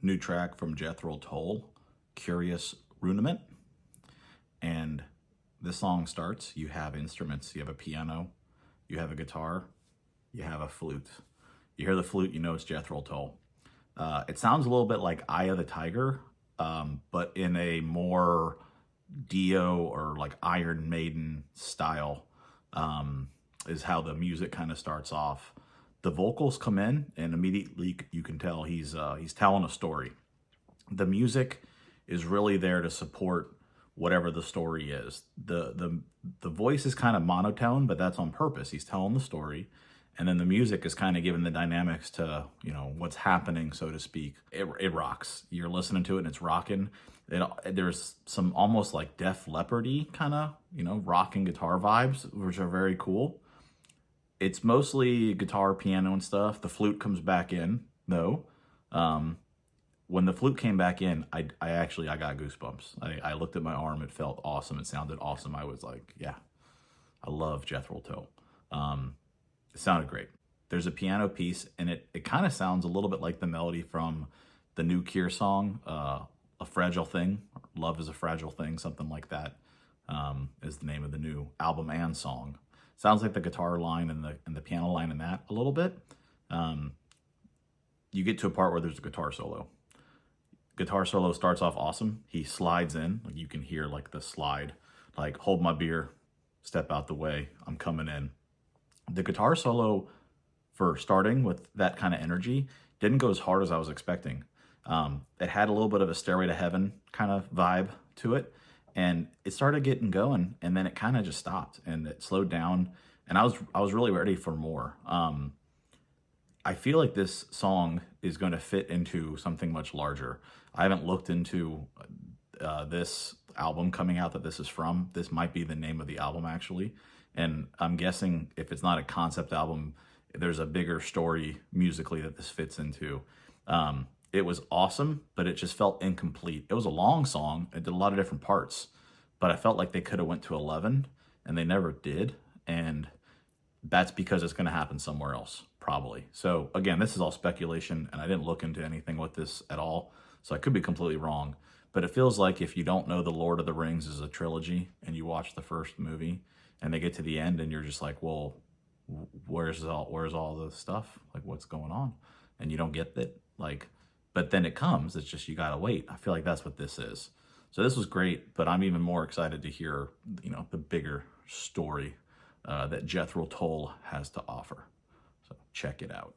new track from Jethro Tull, Curious Ruminant. And this song starts, you have instruments. You have a piano, you have a guitar, you have a flute. You hear the flute, you know it's Jethro Tull. It sounds a little bit like Eye of the Tiger, but in a more Dio or like Iron Maiden style, is how the music kind of starts off. The vocals come in, and immediately you can tell he's telling a story. The music is really there to support whatever the story is. The voice is kind of monotone, but that's on purpose. He's telling the story, and then the music is kind of giving the dynamics to, you know, what's happening, so to speak. It rocks. You're listening to it and it's rocking. There's some almost like Def Leppard-y kind of, you know, rock and guitar vibes, which are very cool. It's mostly guitar, piano, and stuff. The flute comes back in, though. When the flute came back in, I got goosebumps. I looked at my arm. It felt awesome. It sounded awesome. I was like, yeah, I love Jethro Tull. It sounded great. There's a piano piece, and it kind of sounds a little bit like the melody from the new Cure song, A Fragile Thing. Love is a Fragile Thing, something like that, is the name of the new album and song. Sounds like the guitar line and the piano line in that a little bit. You get to a part where there's a guitar solo. Guitar solo starts off awesome. He slides in, like you can hear like the slide, like hold my beer, step out the way, I'm coming in. The guitar solo, for starting with that kind of energy, didn't go as hard as I was expecting. It had a little bit of a Stairway to Heaven kind of vibe to it. And it started getting going, and then it kind of just stopped, and it slowed down, and I was really ready for more. I feel like this song is going to fit into something much larger. I haven't looked into this album coming out that this is from. This might be the name of the album, actually, and I'm guessing if it's not a concept album, there's a bigger story musically that this fits into. It was awesome, but it just felt incomplete. It was a long song. It did a lot of different parts, but I felt like they could have went to 11, and they never did. And that's because it's going to happen somewhere else, probably. So again, this is all speculation, and I didn't look into anything with this at all, so I could be completely wrong. But it feels like if you don't know The Lord of the Rings is a trilogy, and you watch the first movie, and they get to the end, and you're just like, well, where's all the stuff? Like, what's going on? And you don't get that, like. But then it comes, it's just you gotta wait. I feel like that's what this is. So this was great, but I'm even more excited to hear, you know, the bigger story that Jethro Tull has to offer. So check it out.